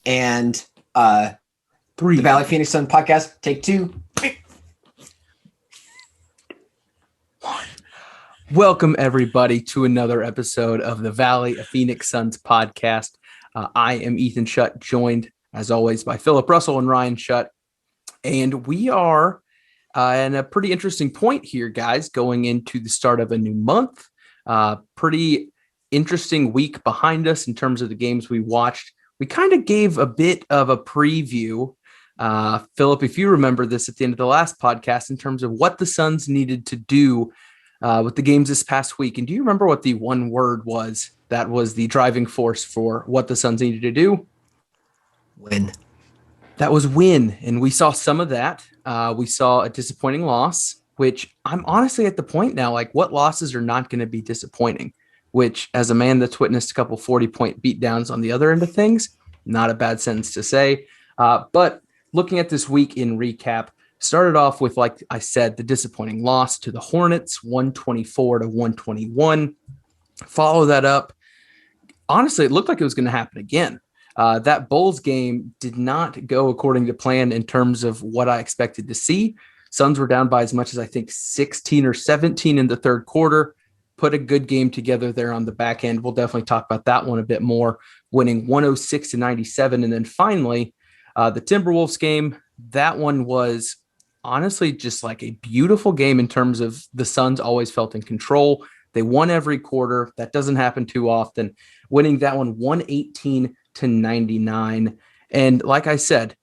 and Three. The Valley Phoenix Sun podcast, take 2. Welcome, everybody, to another episode of the Valley of Phoenix Suns podcast. I am Ethan Shutt, joined, as always, by Philip Russell and Ryan Shutt. And we are in a pretty interesting point here, guys, going into the start of a new month. Pretty interesting week behind us in terms of the games we watched. We kind of gave a bit of a preview, Philip, if you remember this at the end of the last podcast, in terms of what the Suns needed to do with the games this past week. And do you remember what the one word was that was the driving force for what the Suns needed to do? Win. That was win. And we saw some of that. We saw a disappointing loss, which I'm honestly at the point now, like, what losses are not going to be disappointing? Which, as a man that's witnessed a couple 40-point beatdowns on the other end of things, not a bad sentence to say. But looking at this week in recap, started off with, like I said, the disappointing loss to the Hornets, 124-121. Follow that up. Honestly, it looked like it was going to happen again. That Bulls game did not go according to plan in terms of what I expected to see. Suns were down by as much as, I think, 16 or 17 in the third quarter. Put a good game together there on the back end. We'll definitely talk about that one a bit more, winning 106-97. And then finally, the Timberwolves game, that one was honestly just like a beautiful game in terms of the Suns always felt in control. They won every quarter. That doesn't happen too often. Winning that one 118-99. And like I said,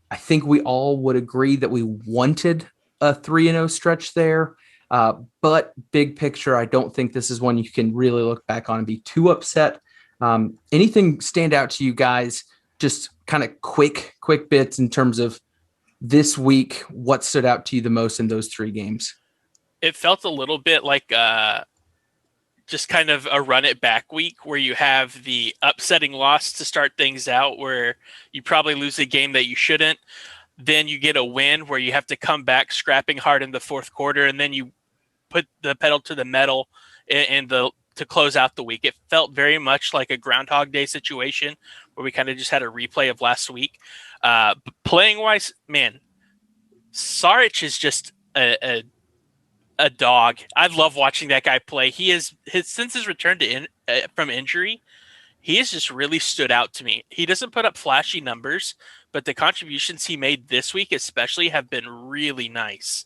I think we all would agree that we wanted a 3-0 stretch there. But big picture, I don't think this is one you can really look back on and be too upset. Anything stand out to you guys? Just kind of quick bits in terms of this week. What stood out to you the most in those 3 games? It felt a little bit like just kind of a run it back week where you have the upsetting loss to start things out where you probably lose a game that you shouldn't. Then you get a win where you have to come back scrapping hard in the fourth quarter, and then you put the pedal to the metal to close out the week. It felt very much like a Groundhog Day situation where we kind of just had a replay of last week. Playing wise, man, Saric is just a dog. I love watching that guy play. Since his return from injury, he has just really stood out to me. He doesn't put up flashy numbers, but the contributions he made this week especially have been really nice.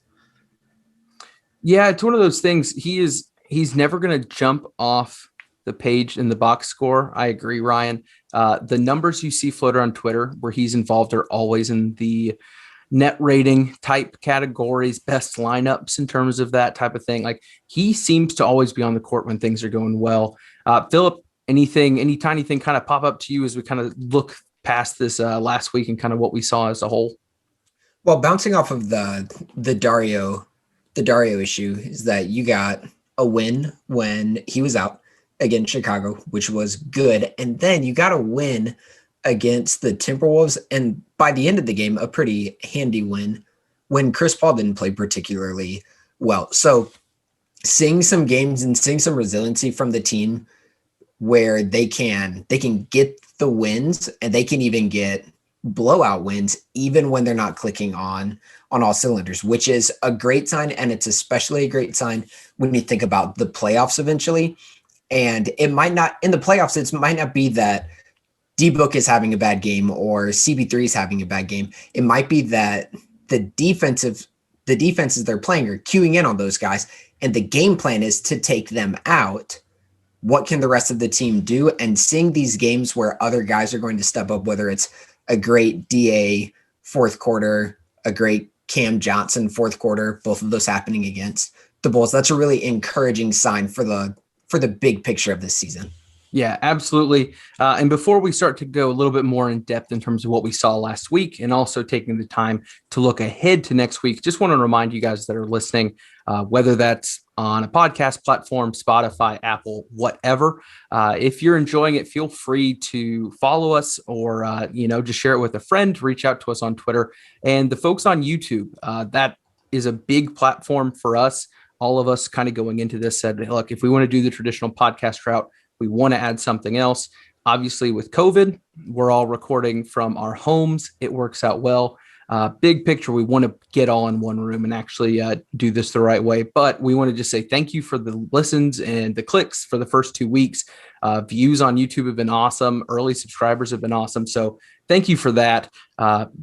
Yeah, it's one of those things. He's never going to jump off the page in the box score. I agree, Ryan. The numbers you see floated on Twitter where he's involved are always in the net rating type categories, best lineups in terms of that type of thing. Like, he seems to always be on the court when things are going well. Philip, any tiny thing kind of pop up to you as we kind of look past this last week and kind of what we saw as a whole? Well, bouncing off of the Dario issue is that you got a win when he was out against Chicago, which was good. And then you got a win against the Timberwolves. And by the end of the game, a pretty handy win when Chris Paul didn't play particularly well. So seeing some games and seeing some resiliency from the team where they can get the wins and they can even get blowout wins, even when they're not clicking on all cylinders, which is a great sign. And it's especially a great sign when you think about the playoffs eventually. And it might not, in the playoffs, it might not be that D-Book is having a bad game or CB3 is having a bad game. It might be that the defenses they're playing are queuing in on those guys, and the game plan is to take them out. What can the rest of the team do? And seeing these games where other guys are going to step up, whether it's a great DA fourth quarter, a great Cam Johnson fourth quarter, both of those happening against the Bulls, that's a really encouraging sign for the big picture of this season. Yeah, absolutely. And before we start to go a little bit more in depth in terms of what we saw last week and also taking the time to look ahead to next week, just want to remind you guys that are listening, whether that's on a podcast platform, Spotify, Apple, whatever. If you're enjoying it, feel free to follow us or, just share it with a friend, reach out to us on Twitter. And the folks on YouTube, that is a big platform for us. All of us kind of going into this said, look, if we want to do the traditional podcast route, we want to add something else. Obviously, with COVID, we're all recording from our homes. It works out well. Big picture, we want to get all in one room and actually do this the right way. But we want to just say thank you for the listens and the clicks for the first 2 weeks. Views on YouTube have been awesome. Early subscribers have been awesome. So thank you for that.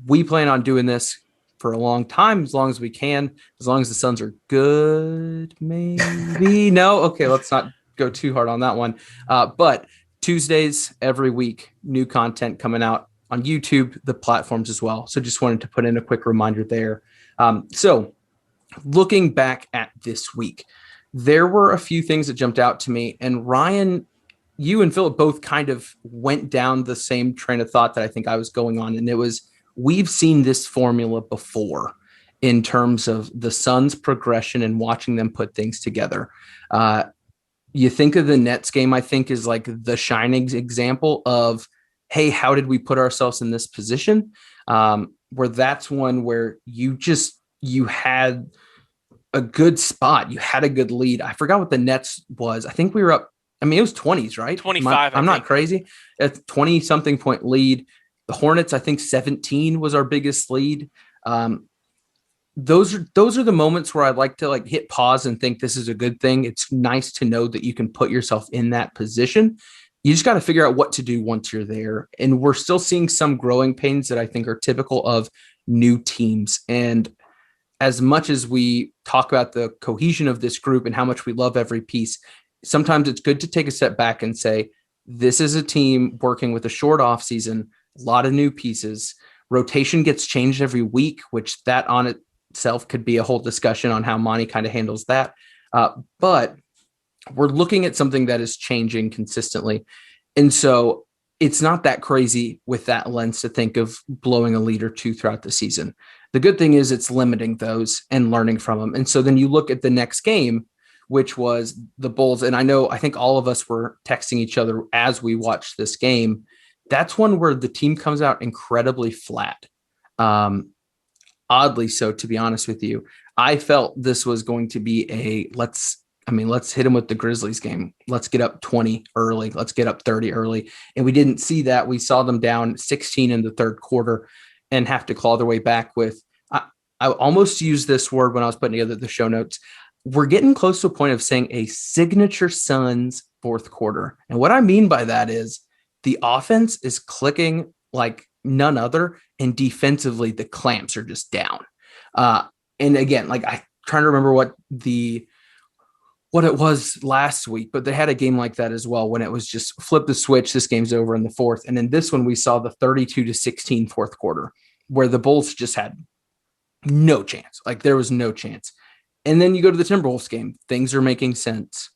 We plan on doing this for a long time, as long as we can, as long as the Suns are good, maybe. No? Okay, let's not go too hard on that one. But Tuesdays every week, new content coming out on YouTube, the platforms as well. So just wanted to put in a quick reminder there. So looking back at this week, there were a few things that jumped out to me. And Ryan, you and Philip both kind of went down the same train of thought that I think I was going on. And it was, we've seen this formula before in terms of the Suns' progression and watching them put things together. You think of the Nets game, I think, is like the shining example of, hey, how did we put ourselves in this position? Where that's one where you had a good spot. You had a good lead. I forgot what the Nets was. I think we were up. I mean, it was 20s, right? 25. I'm not crazy. A 20-something point lead. The Hornets, I think 17 was our biggest lead. Those are the moments where I'd like to like hit pause and think this is a good thing. It's nice to know that you can put yourself in that position. You just got to figure out what to do once you're there. And we're still seeing some growing pains that I think are typical of new teams. And as much as we talk about the cohesion of this group and how much we love every piece, sometimes it's good to take a step back and say, this is a team working with a short off season, a lot of new pieces. Rotation gets changed every week, which that on itself could be a whole discussion on how Monty kind of handles that. But we're looking at something that is changing consistently. And so it's not that crazy with that lens to think of blowing a lead or two throughout the season. The good thing is it's limiting those and learning from them. And so then you look at the next game, which was the Bulls. And I think all of us were texting each other as we watched this game. That's one where the team comes out incredibly flat. Oddly so, to be honest with you. I felt this was going to be let's hit them with the Grizzlies game. Let's get up 20 early. Let's get up 30 early. And we didn't see that. We saw them down 16 in the third quarter and have to claw their way back with, I almost used this word when I was putting together the show notes. We're getting close to a point of saying a signature Suns fourth quarter. And what I mean by that is the offense is clicking like none other. And defensively, the clamps are just down. And again, like I'm trying to remember what it was last week, but they had a game like that as well when it was just flip the switch. This game's over in the fourth. And in this one, we saw the 32-16 fourth quarter where the Bulls just had no chance. Like there was no chance. And then you go to the Timberwolves game. Things are making sense.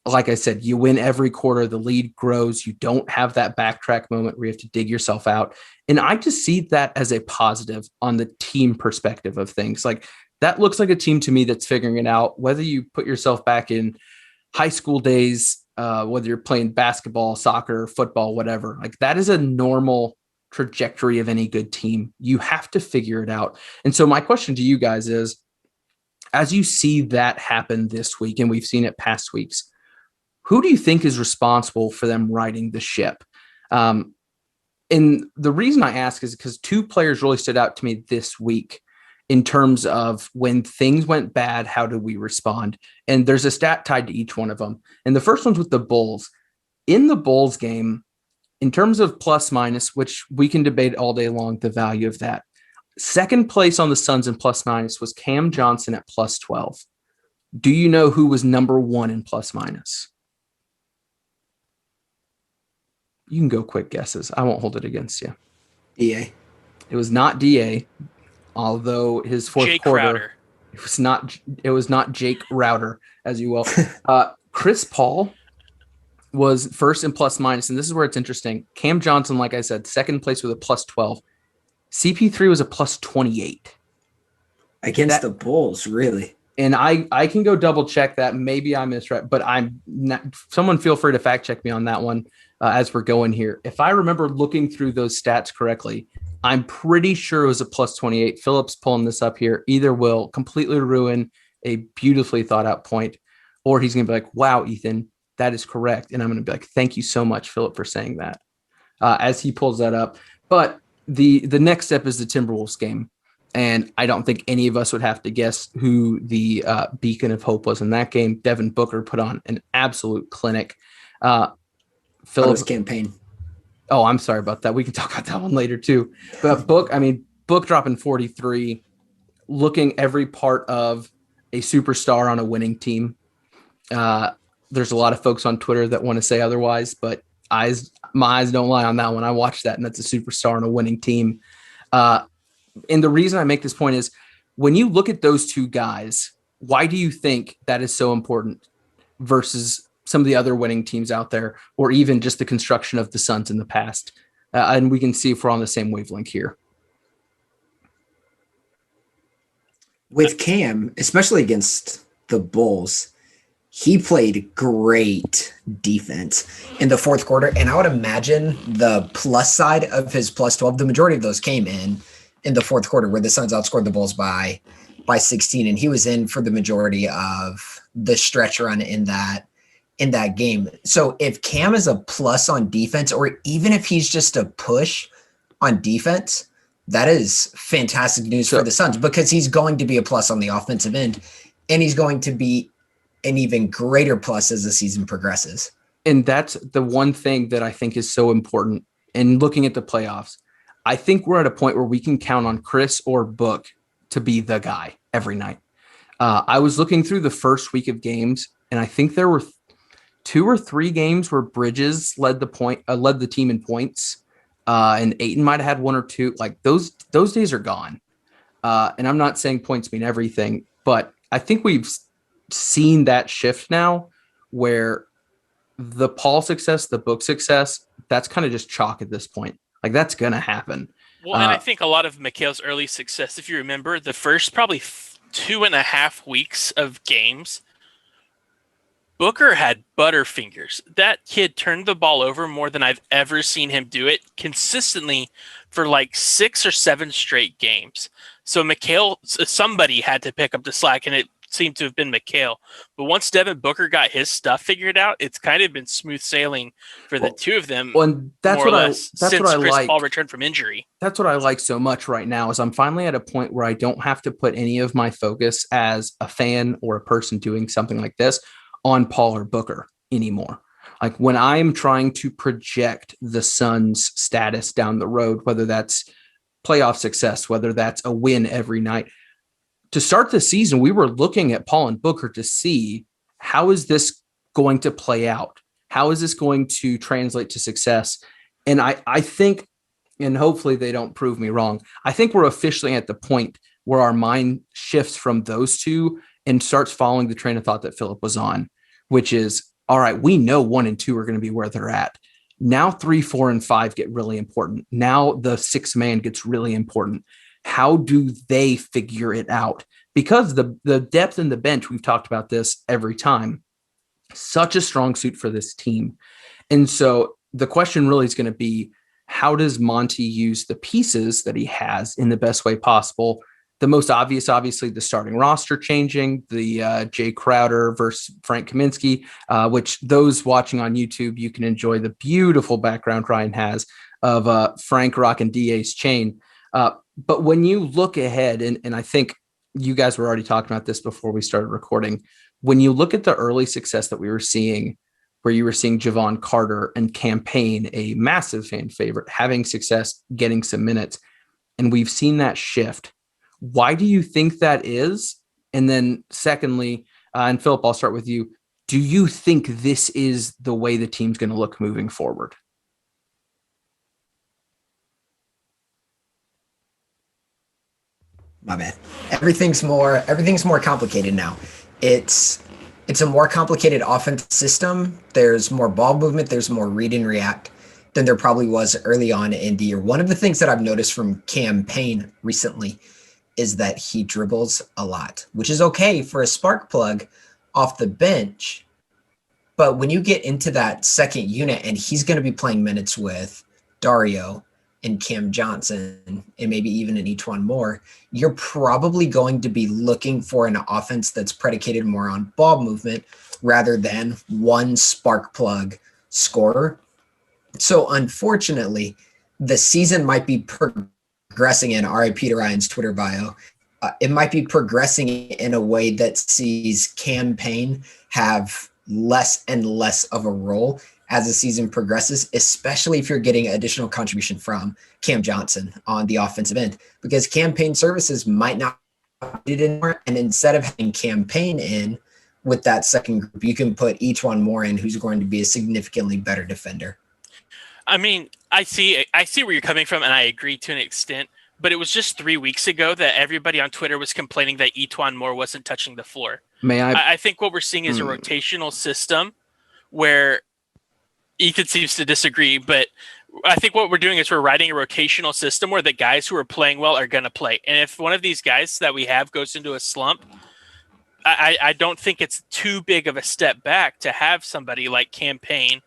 Like I said, you win every quarter. The lead grows. You don't have that backtrack moment where you have to dig yourself out. And I just see that as a positive on the team perspective of things. Like that looks like a team to me that's figuring it out, whether you put yourself back in high school days, whether you're playing basketball, soccer, football, whatever. Like that is a normal trajectory of any good team. You have to figure it out. And so my question to you guys is, as you see that happen this week, and we've seen it past weeks, who do you think is responsible for them righting the ship? And the reason I ask is because two players really stood out to me this week in terms of when things went bad, how do we respond? And there's a stat tied to each one of them. And the first one's with the Bulls. In the Bulls game, in terms of plus minus, which we can debate all day long, the value of that. Second place on the Suns in plus minus was Cam Johnson at plus 12. Do you know who was number one in plus minus? You can go quick guesses. I won't hold it against you. DA. It was not DA, although his fourth Jake quarter. Crowder. It was not Jake Router, as you will. Chris Paul was first in plus minus, and this is where it's interesting. Cam Johnson, like I said, second place with a plus 12. CP3 was a plus 28. Against the Bulls, really? And I can go double check that. Maybe I misread, but I'm not. Someone feel free to fact check me on that one as we're going here. If I remember looking through those stats correctly, I'm pretty sure it was a plus 28. Philip's pulling this up here. Either will completely ruin a beautifully thought out point, or he's going to be like, wow, Ethan, That is correct. And I'm going to be like, thank you so much, Philip, for saying that as he pulls that up. But the next step is the Timberwolves game. And I don't think any of us would have to guess who the beacon of hope was in that game. Devin Booker put on an absolute clinic. Philip's campaign. Oh, I'm sorry about that. We can talk about that one later too. But Book dropping 43, looking every part of a superstar on a winning team. There's a lot of folks on Twitter that want to say otherwise, but my eyes don't lie on that one. I watched that, and that's a superstar on a winning team. And the reason I make this point is when you look at those two guys, why do you think that is so important versus some of the other winning teams out there, or even just the construction of the Suns in the past? And we can see if we're on the same wavelength here. With Cam, especially against the Bulls, he played great defense in the fourth quarter. And I would imagine the plus side of his plus 12, the majority of those came in the fourth quarter where the Suns outscored the Bulls by 16. And he was in for the majority of the stretch run in that game. So if Cam is a plus on defense, or even if he's just a push on defense, that is fantastic news for the Suns, because he's going to be a plus on the offensive end, and he's going to be an even greater plus as the season progresses. And that's the one thing that I think is so important in looking at the playoffs. I think we're at a point where we can count on Chris or Book to be the guy every night. I was looking through the first week of games, and I think there were 2 or 3 games where Bridges led the team in points. And Ayton might have had 1 or 2. Like those days are gone. And I'm not saying points mean everything, but I think we've seen that shift now where the Paul success, the Book success, that's kind of just chalk at this point. Like that's going to happen. Well, and I think a lot of Mikhail's early success, if you remember, the first probably 2.5 weeks of games, Booker had butterfingers. That kid turned the ball over more than I've ever seen him do it consistently for like 6 or 7 straight games. So Mikhail, somebody had to pick up the slack, and it seemed to have been Mikhail. But once Devin Booker got his stuff figured out, it's kind of been smooth sailing for the two of them. And that's what I Chris Paul returned from injury. That's what I like so much right now is I'm finally at a point where I don't have to put any of my focus as a fan or a person doing something like this on Paul or Booker anymore. Like when I'm trying to project the Suns' status down the road, whether that's playoff success, whether that's a win every night, to start the season, we were looking at Paul and Booker to see how is this going to play out? How is this going to translate to success? And I think, and hopefully they don't prove me wrong, I think we're officially at the point where our mind shifts from those two and starts following the train of thought that Philip was on, which is, all right, we know 1 and 2 are going to be where they're at. Now 3, 4, and 5 get really important. Now the 6th man gets really important. How do they figure it out? Because the depth in the bench, we've talked about this every time, such a strong suit for this team. And so the question really is going to be, how does Monty use the pieces that he has in the best way possible? The most obvious, obviously, the starting roster changing, the Jay Crowder versus Frank Kaminsky, which those watching on YouTube, you can enjoy the beautiful background Ryan has of Frank rocking DA's chain. But when you look ahead, and I think you guys were already talking about this before we started recording, when you look at the early success that we were seeing, where you were seeing Javon Carter and Campaign, a massive fan favorite, having success, getting some minutes, and we've seen that shift. Why do you think that is? And then secondly, and Philip, I'll start with you. Do you think this is the way the team's going to look moving forward? My bad. Everything's more complicated now. It's a more complicated offense system. There's more ball movement. There's more read and react than there probably was early on in the year. One of the things that I've noticed from Campaign recently is that he dribbles a lot, which is okay for a spark plug off the bench. But when you get into that second unit and he's going to be playing minutes with Dario and Cam Johnson and maybe even an E'Twaun Moore, you're probably going to be looking for an offense that's predicated more on ball movement rather than one spark plug scorer. So unfortunately, the season might be progressing in RIP to Ryan's Twitter bio. It might be progressing in a way that sees Cam Payne have less and less of a role as the season progresses, especially if you're getting additional contribution from Cam Johnson on the offensive end, because Cam Payne services might not be needed anymore. And instead of having Cam Payne in with that second group, you can put E'Twaun Moore in, who's going to be a significantly better defender. I mean, I see where you're coming from, and I agree to an extent. But it was just 3 weeks ago that everybody on Twitter was complaining that E'Twaun Moore wasn't touching the floor. I think what we're seeing is a rotational system where Ethan seems to disagree, but I think what we're doing is we're writing a rotational system where the guys who are playing well are going to play. And if one of these guys that we have goes into a slump, I don't think it's too big of a step back to have somebody like Cam Payne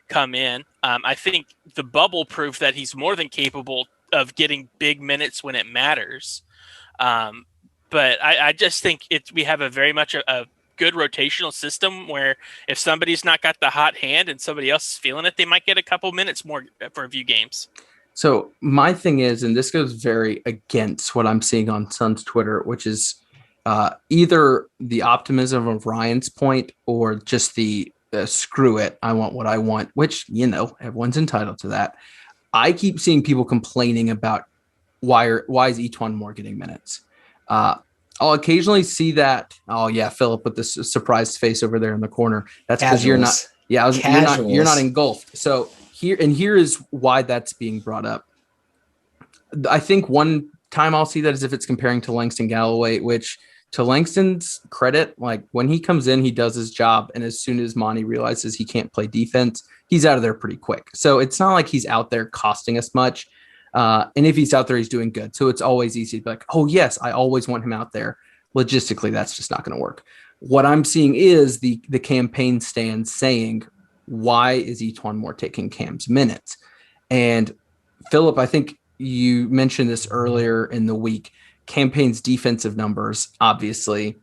come in. I think the bubble proved that he's more than capable of getting big minutes when it matters. But I just think we have a very much a good rotational system where if somebody's not got the hot hand and somebody else is feeling it, they might get a couple minutes more for a few games. So my thing is, and this goes very against what I'm seeing on Suns Twitter, which is either the optimism of Ryan's point or just the screw it, I want what I want, which, everyone's entitled to that. I keep seeing people complaining about why is E'Twaun Moore getting minutes. I'll occasionally see that. Oh yeah, Philip with this surprised face over there in the corner. That's because you're not. Yeah, you're not engulfed. So here is why that's being brought up. I think one time I'll see that is if it's comparing to Langston Galloway, which to Langston's credit, like when he comes in, he does his job. And as soon as Monty realizes he can't play defense, he's out of there pretty quick. So it's not like he's out there costing us much. And if he's out there, he's doing good. So it's always easy to be like, oh yes, I always want him out there. Logistically, that's just not going to work. What I'm seeing is the campaign stand saying, why is E'Twaun Moore taking Cam's minutes? And Philip, I think you mentioned this earlier in the week. Campaign's defensive numbers, obviously,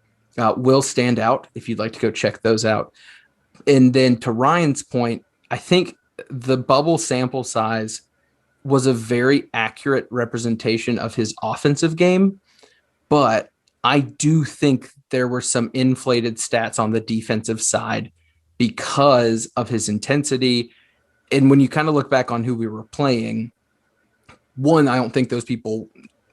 will stand out if you'd like to go check those out. And then to Ryan's point, I think the bubble sample size was a very accurate representation of his offensive game, but I do think there were some inflated stats on the defensive side because of his intensity. And when you kind of look back on who we were playing, one, I don't think those people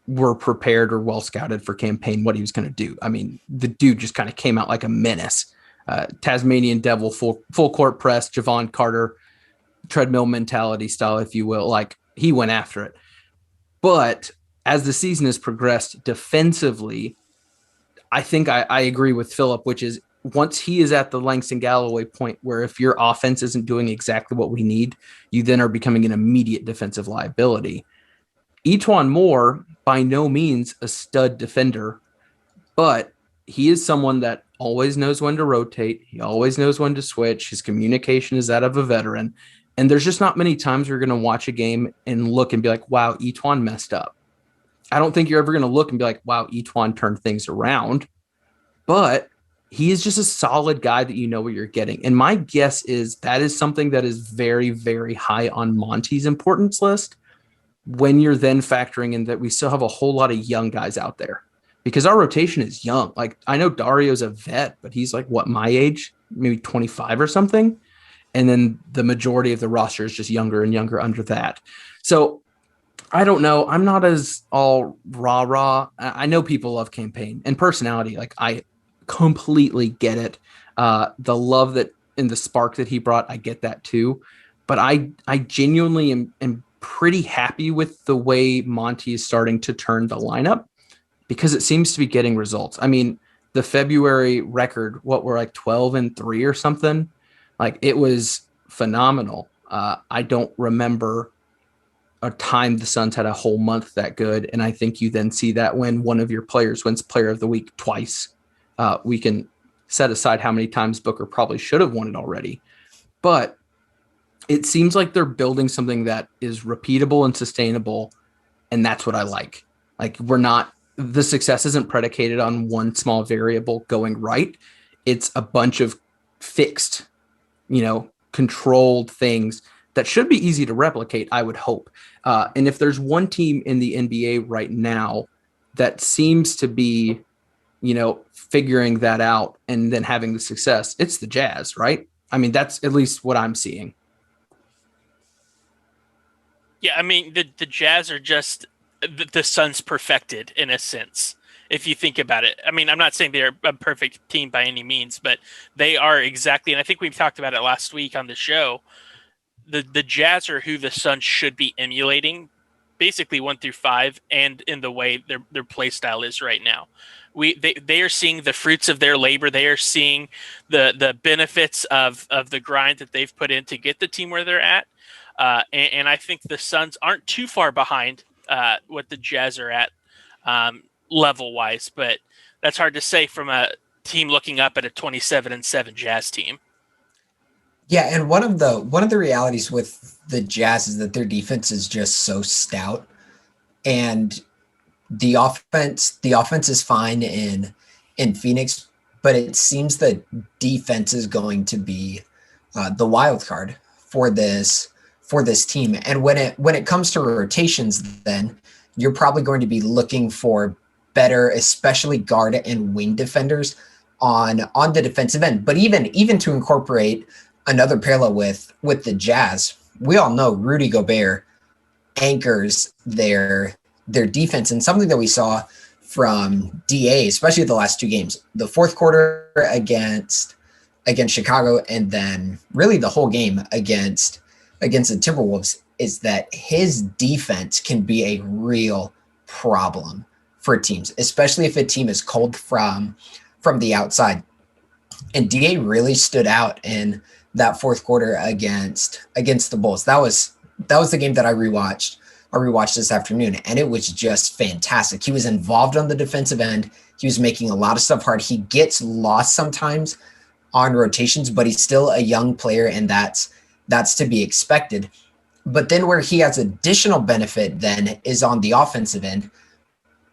were prepared or well scouted for campaign, what he was going to do. I mean, the dude just kind of came out like a menace. Tasmanian Devil, full court press, Javon Carter, treadmill mentality style, if you will. Like, he went after it. But as the season has progressed defensively, I think I agree with Philip, which is once he is at the Langston Galloway point where if your offense isn't doing exactly what we need, you then are becoming an immediate defensive liability. E'Twaun Moore, by no means a stud defender, but he is someone that always knows when to rotate. He always knows when to switch. His communication is that of a veteran. And there's just not many times you're going to watch a game and look and be like, wow, E'Twaun messed up. I don't think you're ever going to look and be like, wow, E'Twaun turned things around. But he is just a solid guy that you know what you're getting. And my guess is that is something that is very, very high on Monty's importance list when you're then factoring in that we still have a whole lot of young guys out there. Because our rotation is young. Like, I know Dario's a vet, but he's like, what, my age? Maybe 25 or something? And then the majority of the roster is just younger and younger under that. So I don't know. I'm not as all rah-rah. I know people love campaign and personality. Like, I completely get it. The love that and the spark that he brought, I get that too. But I genuinely am pretty happy with the way Monty is starting to turn the lineup because it seems to be getting results. I mean, the February record, what, we're like 12-3 or something? Like, it was phenomenal. I don't remember a time the Suns had a whole month that good. And I think you then see that when one of your players wins Player of the Week twice. We can set aside how many times Booker probably should have won it already. But it seems like they're building something that is repeatable and sustainable. And that's what I like. Like the success isn't predicated on one small variable going right. It's a bunch of fixed, controlled things that should be easy to replicate, I would hope. And if there's one team in the NBA right now that seems to be, figuring that out and then having the success, it's the Jazz, right? I mean, that's at least what I'm seeing. Yeah, I mean, the Jazz are just the Suns perfected in a sense. If you think about it, I mean, I'm not saying they're a perfect team by any means, but they are exactly, and I think we've talked about it last week on the show. The Jazz are who the Suns should be emulating, basically 1 through 5, and in the way their play style is right now. They are seeing the fruits of their labor. They are seeing the benefits of the grind that they've put in to get the team where they're at. And I think the Suns aren't too far behind what the Jazz are at level wise, but that's hard to say from a team looking up at a 27-7 Jazz team. Yeah, and one of the realities with the Jazz is that their defense is just so stout, and the offense is fine in Phoenix, but it seems that defense is going to be the wild card for this team. And when it comes to rotations, then you're probably going to be looking for better, especially guard and wing defenders on the defensive end. But even to incorporate another parallel with the Jazz, we all know Rudy Gobert anchors their defense, and something that we saw from DA, especially the last 2 games, the fourth quarter against Chicago, and then really the whole game against the Timberwolves, is that his defense can be a real problem for teams, especially if a team is cold from the outside. And DA really stood out in that fourth quarter against the Bulls. That was the game that I rewatched this afternoon, and it was just fantastic. He was involved on the defensive end. He was making a lot of stuff hard. He gets lost sometimes on rotations, but he's still a young player, and that's to be expected. But then where he has additional benefit then is on the offensive end,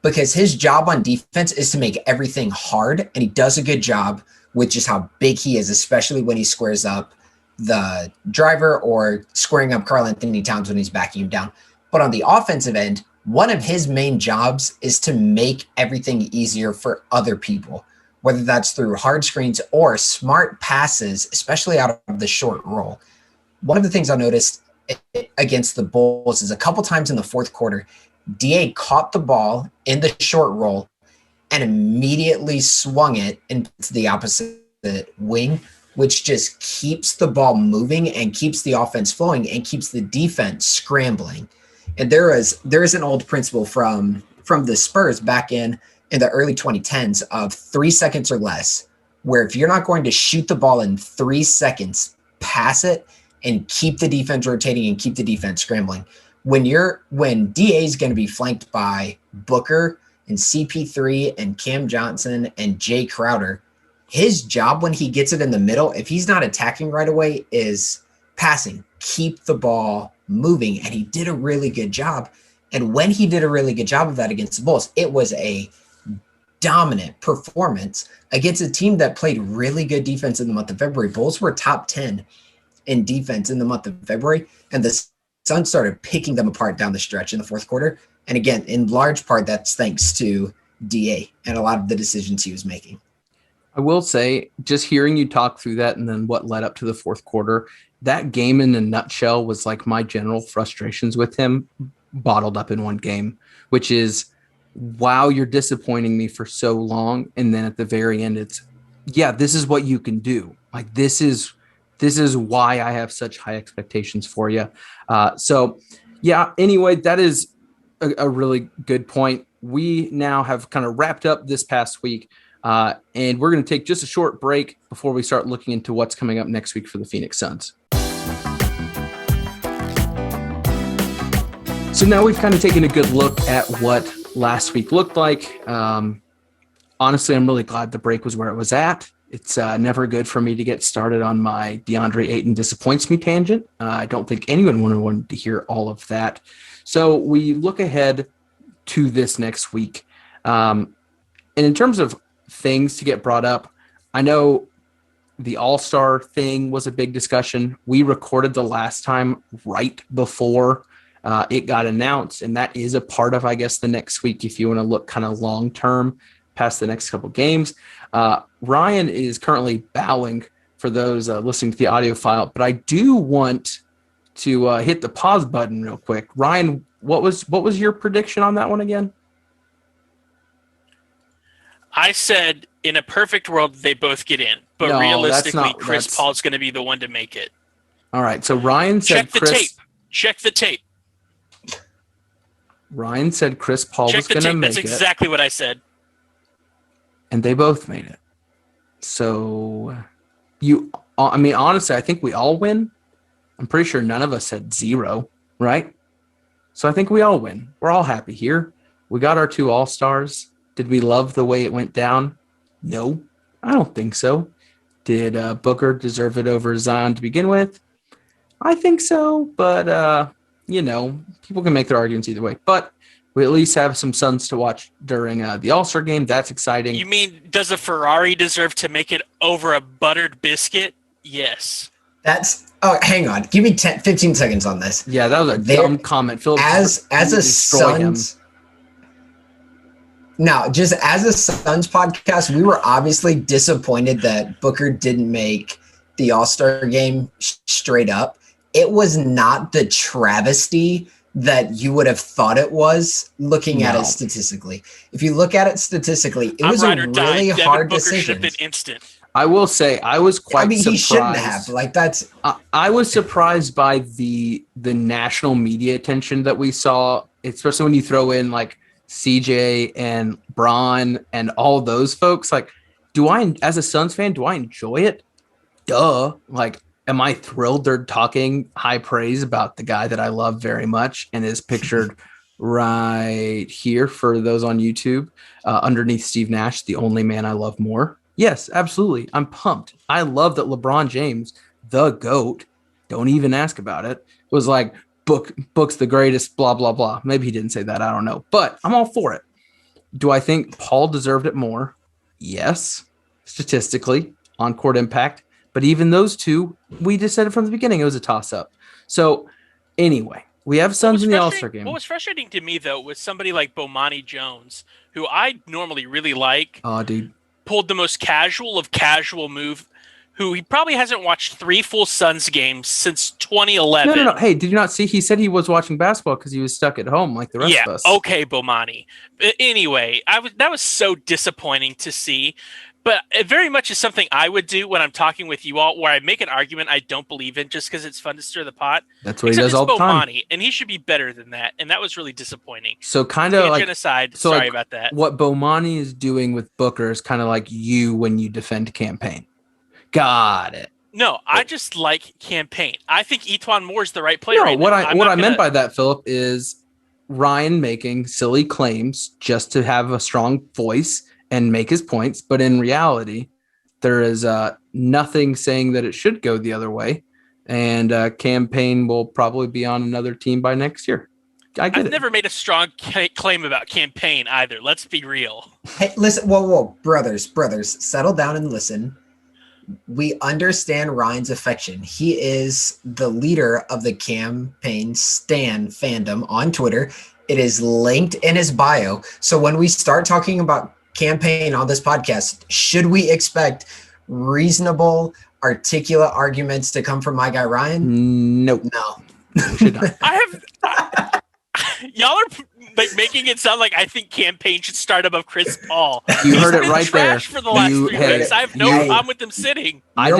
because his job on defense is to make everything hard, and he does a good job with just how big he is, especially when he squares up the driver or squaring up Karl Anthony Towns when he's backing him down. But on the offensive end, one of his main jobs is to make everything easier for other people, whether that's through hard screens or smart passes, especially out of the short roll. One of the things I noticed against the Bulls is a couple times in the fourth quarter, DA caught the ball in the short roll and immediately swung it into the opposite wing, which just keeps the ball moving and keeps the offense flowing and keeps the defense scrambling. And there is an old principle from the Spurs back in the early 2010s of 3 seconds or less, where if you're not going to shoot the ball in 3 seconds, pass it and keep the defense rotating and keep the defense scrambling. When DA is going to be flanked by Booker and CP3 and Cam Johnson and Jay Crowder, his job when he gets it in the middle, if he's not attacking right away, is passing, keep the ball moving. And he did a really good job. And when he did a really good job of that against the Bulls, it was a dominant performance against a team that played really good defense in the month of February. Bulls were top 10 in defense in the month of February, and the Suns started picking them apart down the stretch in the fourth quarter. And again, in large part, that's thanks to DA and a lot of the decisions he was making. I will say, just hearing you talk through that and then what led up to the fourth quarter, that game in a nutshell was like my general frustrations with him bottled up in one game, which is, wow, you're disappointing me for so long. And then at the very end, it's, yeah, this is what you can do. Like, this is why I have such high expectations for you. So yeah, anyway, that is a really good point. We now have kind of wrapped up this past week. And we're going to take just a short break before we start looking into what's coming up next week for the Phoenix Suns. So now we've kind of taken a good look at what last week looked like. Honestly, I'm really glad the break was where it was at. It's never good for me to get started on my DeAndre Ayton disappoints me tangent. I don't think anyone wanted to hear all of that. So we look ahead to this next week. And in terms of things to get brought up, I know the All-Star thing was a big discussion. We recorded the last time right before it got announced, and that is a part of, I guess, the next week if you want to look kind of long-term past the next couple games. Ryan is currently bowing for those listening to the audio file, but I do want to hit the pause button real quick. Ryan, what was your prediction on that one again? I said in a perfect world they both get in, but realistically, Chris Paul's going to be the one to make it. All right, so Ryan said Check the tape. Ryan said Chris Paul was going to make it. That's exactly what I said. And they both made it. So honestly, I think we all win. I'm pretty sure none of us said 0, right? So I think we all win. We're all happy here. We got our 2 All-Stars. Did we love the way it went down? No, I don't think so. Did Booker deserve it over Zion to begin with? I think so, but, people can make their arguments either way. But we at least have some Suns to watch during the All-Star game. That's exciting. You mean, does a Ferrari deserve to make it over a buttered biscuit? Yes. Hang on. Give me 15 seconds on this. Yeah, that was a dumb comment. Philip, as a Suns... Now, just as a Suns podcast, we were obviously disappointed that Booker didn't make the All-Star game straight up. It was not the travesty that you would have thought it was looking at it statistically. If you look at it statistically, it was a really hard decision. I will say I was quite surprised. He shouldn't have. I was surprised by the national media attention that we saw, especially when you throw in like CJ and Bron and all those folks. Like, as a Suns fan, do I enjoy it? Duh. Like, am I thrilled they're talking high praise about the guy that I love very much and is pictured right here for those on YouTube underneath Steve Nash, the only man I love more? Yes, absolutely. I'm pumped. I love that LeBron James, the GOAT, don't even ask about it, was like, Book's the greatest, blah, blah, blah. Maybe he didn't say that. I don't know. But I'm all for it. Do I think Paul deserved it more? Yes. Statistically, on-court impact. But even those two, we just said it from the beginning. It was a toss-up. So, anyway, we have Suns in the All-Star game. What was frustrating to me, though, was somebody like Bomani Jones, who I normally really like. Oh, dude. Pulled the most casual of casual move, who he probably hasn't watched 3 full Suns games since 2011. No. Hey, did you not see? He said he was watching basketball because he was stuck at home like the rest of us. Yeah, okay, Bomani. Anyway, that was so disappointing to see. But it very much is something I would do when I'm talking with you all, where I make an argument I don't believe in just because it's fun to stir the pot. That's what he does all the time. And he should be better than that. And that was really disappointing. So kind of like genocide. So sorry about that. What Bomani is doing with Booker is kind of like you when you defend campaign. Got it. No, I just like campaign. I think Etuan Moore is the right player. No, what I meant by that, Philip, is Ryan making silly claims just to have a strong voice and make his points. But in reality, there is nothing saying that it should go the other way. And campaign will probably be on another team by next year. I've never made a strong claim about campaign either. Let's be real. Hey, listen, whoa, brothers, settle down and listen. We understand Ryan's affection. He is the leader of the campaign Stan fandom on Twitter. It is linked in his bio. So when we start talking about campaign on this podcast, should we expect reasonable, articulate arguments to come from my guy Ryan? Nope. No. Should not. Y'all are like making it sound like I think campaign should start above Chris Paul. You heard it right there. For the last 3 weeks, I have no problem with them sitting. I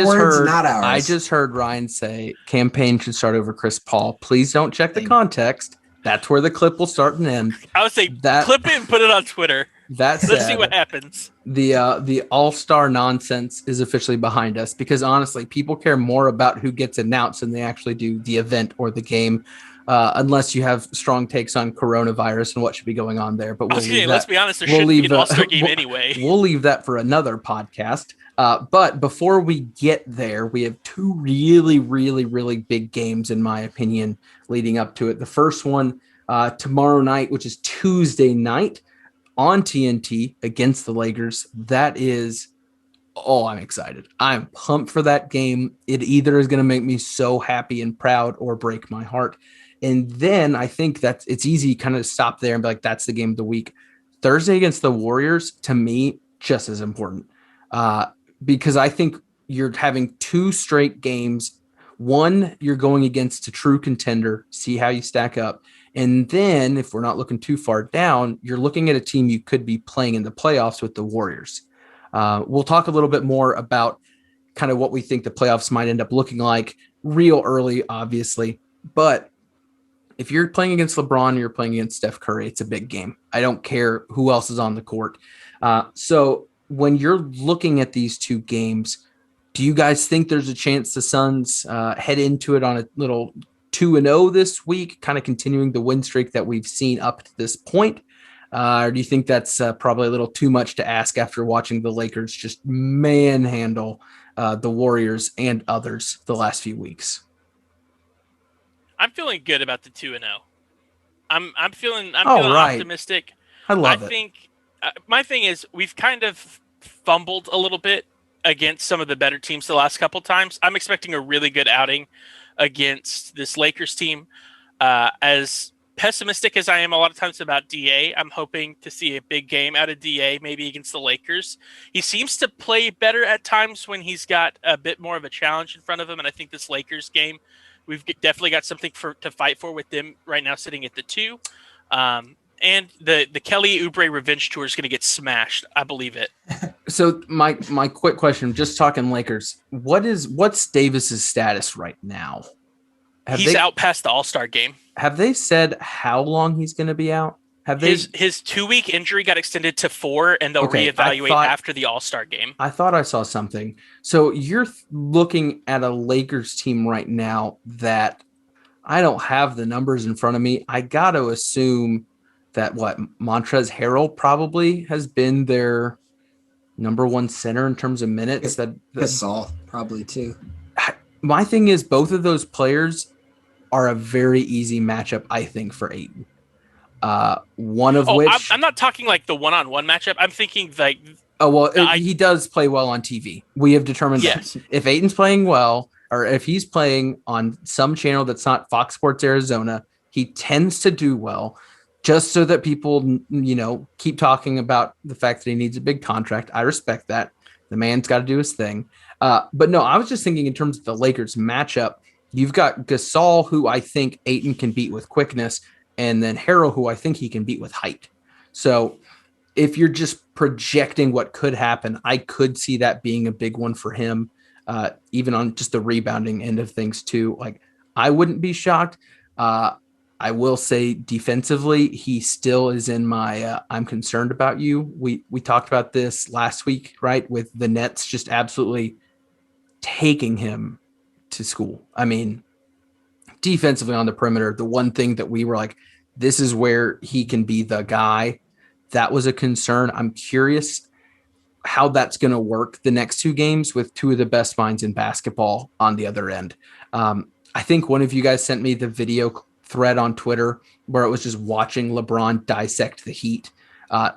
just heard Ryan say campaign should start over Chris Paul. Please don't check the context. That's where the clip will start and end. I would say clip it and put it on Twitter. Let's see what happens. The all-star nonsense is officially behind us because honestly, people care more about who gets announced than they actually do the event or the game. unless you have strong takes on coronavirus and what should be going on there. But let's be honest, there shouldn't be an All-Star game anyway. We'll leave that for another podcast. But before we get there, we have two really, really, really big games, in my opinion, leading up to it. The first one tomorrow night, which is Tuesday night on TNT against the Lakers. That is, I'm excited. I'm pumped for that game. It either is going to make me so happy and proud or break my heart. And then I think that it's easy kind of stop there and be like, that's the game of the week. Thursday against the Warriors, to me, just as important. Because I think you're having two straight games. One, you're going against a true contender, see how you stack up. And then if we're not looking too far down, you're looking at a team you could be playing in the playoffs with the Warriors. We'll talk a little bit more about kind of what we think the playoffs might end up looking like real early, obviously. But if you're playing against LeBron, you're playing against Steph Curry, it's a big game. I don't care who else is on the court. So when you're looking at these two games, do you guys think there's a chance the Suns head into it on a little 2-0 this week, kind of continuing the win streak that we've seen up to this point? Or do you think that's probably a little too much to ask after watching the Lakers just manhandle the Warriors and others the last few weeks? I'm feeling good about the 2-0. I'm feeling optimistic. I love it. I think my thing is we've kind of fumbled a little bit against some of the better teams the last couple times. I'm expecting a really good outing against this Lakers team. As pessimistic as I am a lot of times about DA, I'm hoping to see a big game out of DA, maybe against the Lakers. He seems to play better at times when he's got a bit more of a challenge in front of him, and I think this Lakers game, we've definitely got something to fight for with them right now sitting at the 2. And the Kelly Oubre revenge tour is going to get smashed. I believe it. So my quick question, just talking Lakers, what's Davis's status right now? He's out past the All-Star game. Have they said how long he's going to be out? His 2-week injury got extended to 4, and they'll reevaluate after the All-Star game. I thought I saw something. So you're looking at a Lakers team right now that I don't have the numbers in front of me. I got to assume that Montrezl Harrell probably has been their number one center in terms of minutes. Gasol probably too. My thing is both of those players are a very easy matchup, I think, for Ayton. One of which I'm not talking like the one-on-one matchup. I'm thinking like he does play well on TV. We have determined that if Ayton's playing well, or if he's playing on some channel that's not Fox Sports Arizona, he tends to do well. Just so that people, keep talking about the fact that he needs a big contract. I respect that. The man's got to do his thing. But no, I was just thinking in terms of the Lakers matchup, you've got Gasol, who I think Ayton can beat with quickness, and then Harrell, who I think he can beat with height. So if you're just projecting what could happen, I could see that being a big one for him, even on just the rebounding end of things too. Like, I wouldn't be shocked. I will say defensively, he still is in my I'm concerned about you. We talked about this last week, right, with the Nets just absolutely taking him to school. I mean, defensively on the perimeter, the one thing that we were like, this is where he can be the guy, that was a concern. I'm curious how that's going to work the next 2 games with 2 of the best minds in basketball on the other end. I think one of you guys sent me the video thread on Twitter where it was just watching LeBron dissect the Heat.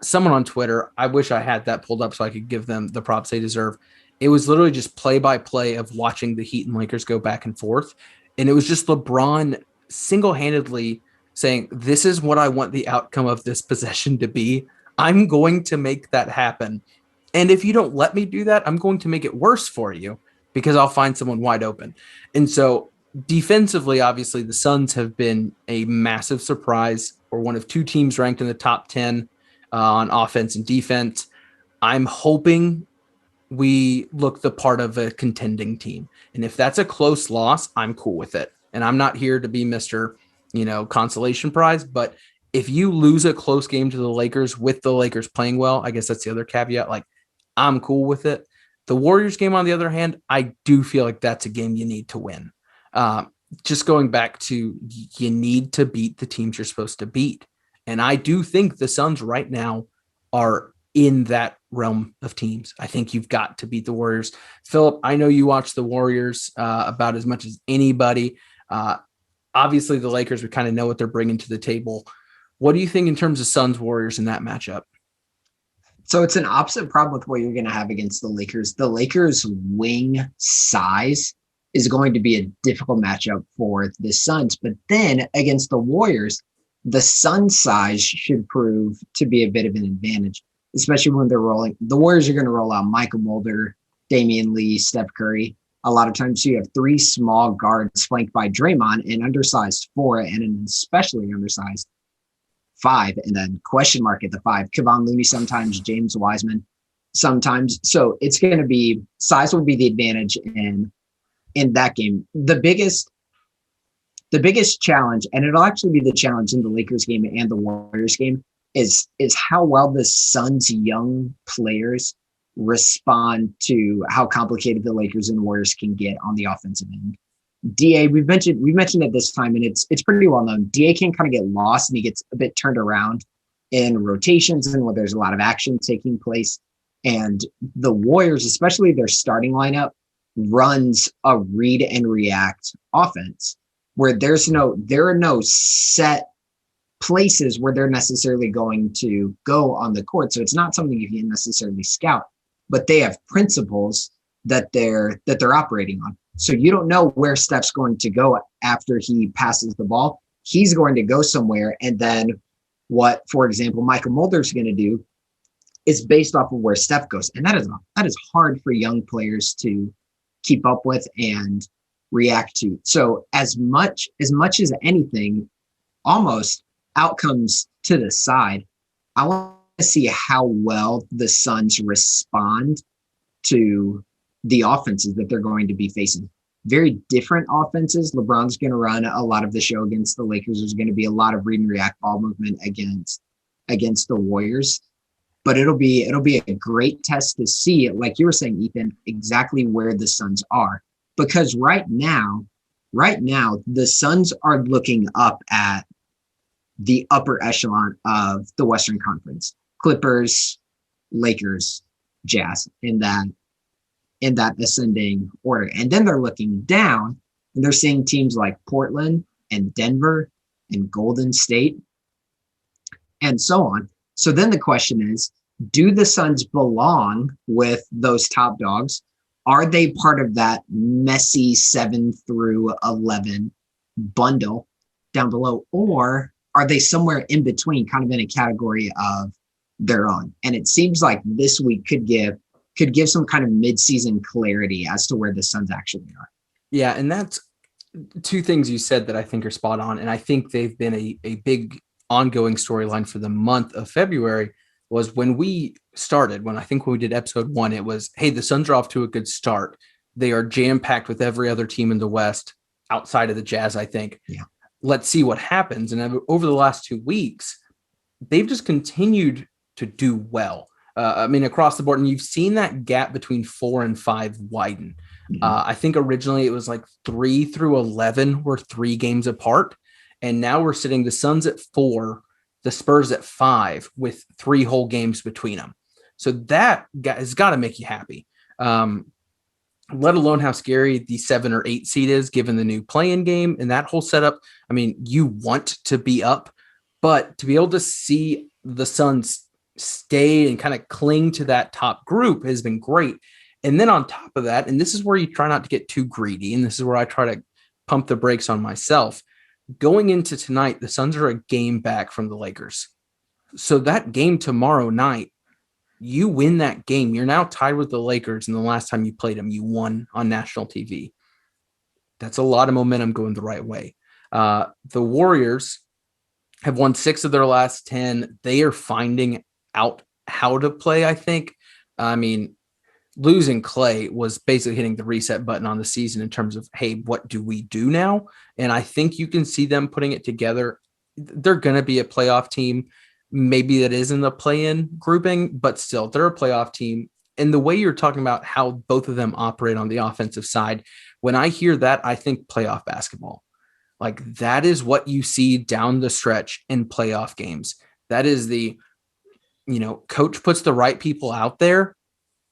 Someone on Twitter, I wish I had that pulled up so I could give them the props they deserve. It was literally just play-by-play of watching the Heat and Lakers go back and forth. And it was just LeBron single-handedly saying, this is what I want the outcome of this possession to be. I'm going to make that happen. And if you don't let me do that, I'm going to make it worse for you because I'll find someone wide open. And so defensively, obviously, the Suns have been a massive surprise. We're one of 2 teams ranked in the top 10 on offense and defense. I'm hoping we look the part of a contending team. And if that's a close loss, I'm cool with it. And I'm not here to be Mr. Consolation prize. But if you lose a close game to the Lakers with the Lakers playing well, I guess that's the other caveat. Like, I'm cool with it. The Warriors game, on the other hand, I do feel like that's a game you need to win. just going back to, you need to beat the teams you're supposed to beat. And I do think the Suns right now are in that realm of teams. I think you've got to beat the Warriors. Philip, I know you watch the Warriors about as much as anybody. Obviously, the Lakers, we kind of know what they're bringing to the table. What do you think in terms of Suns Warriors in that matchup? So it's an opposite problem with what you're going to have against the Lakers. The Lakers' wing size is going to be a difficult matchup for the Suns. But then against the Warriors, the Suns' size should prove to be a bit of an advantage, especially when they're rolling. The Warriors are going to roll out Michael Mulder, Damian Lee, Steph Curry. A lot of times you have three small guards flanked by Draymond, an undersized 4, and an especially undersized 5, and then question mark at the 5. Kevon Looney sometimes, James Wiseman sometimes. So it's going to be, size will be the advantage in that game. The biggest challenge, and it'll actually be the challenge in the Lakers game and the Warriors game, is how well the Suns' young players respond to how complicated the Lakers and Warriors can get on the offensive end. DA, we've mentioned it this time, and it's pretty well known. DA can kind of get lost, and he gets a bit turned around in rotations and where there's a lot of action taking place. And the Warriors, especially their starting lineup, runs a read and react offense where there are no set places where they're necessarily going to go on the court. So it's not something you can necessarily scout, but they have principles that they're operating on. So you don't know where Steph's going to go after he passes the ball. He's going to go somewhere. And then what, for example, Michael Mulder's going to do is based off of where Steph goes. And that is hard for young players to keep up with and react to. So as much as anything, almost outcomes to the side, I want to see how well the Suns respond to the offenses that they're going to be facing. Very different offenses. LeBron's going to run a lot of the show against the Lakers. There's going to be a lot of read and react ball movement against the Warriors. But it'll be a great test to see, like you were saying, Ethan, exactly where the Suns are. Because right now, the Suns are looking up at the upper echelon of the Western Conference. Clippers, Lakers, Jazz, in that ascending order. And then they're looking down and they're seeing teams like Portland and Denver and Golden State and so on. So then the question is, do the Suns belong with those top dogs? Are they part of that messy 7 through 11 bundle down below? Or are they somewhere in between, kind of in a category of their own? And it seems like this week could give some kind of mid-season clarity as to where the Suns actually are. Yeah, and that's two things you said that I think are spot on. And I think they've been a big ongoing storyline for the month of February. Was when we started, when we did episode 1, it was, hey, the Suns are off to a good start. They are jam-packed with every other team in the West outside of the Jazz, I think. Yeah. Let's see what happens. And over the last 2 weeks, they've just continued to do well. Across the board. And you've seen that gap between 4 and 5 widen. Mm-hmm. I think originally it was like 3 through 11 were 3 games apart. And now we're sitting the Suns at 4, the Spurs at 5 with 3 whole games between them. So that has got to make you happy. Let alone how scary the 7 or 8 seed is given the new play-in game and that whole setup. I mean, you want to be up, but to be able to see the Suns stay and kind of cling to that top group has been great. And then on top of that, and this is where you try not to get too greedy, and this is where I try to pump the brakes on myself. Going into tonight, the Suns are a game back from the Lakers. So that game tomorrow night, you win that game. You're now tied with the Lakers, and the last time you played them, you won on national TV. That's a lot of momentum going the right way. The Warriors have won 6 of their last 10. They are finding out how to play, I think. I mean, losing Clay was basically hitting the reset button on the season in terms of, hey, what do we do now? And I think you can see them putting it together. They're going to be a playoff team. Maybe that is in the play-in grouping, but still, they're a playoff team. and the way you're talking about how both of them operate on the offensive side, when I hear that, I think playoff basketball. Like that is what you see down the stretch in playoff games. That is coach puts the right people out there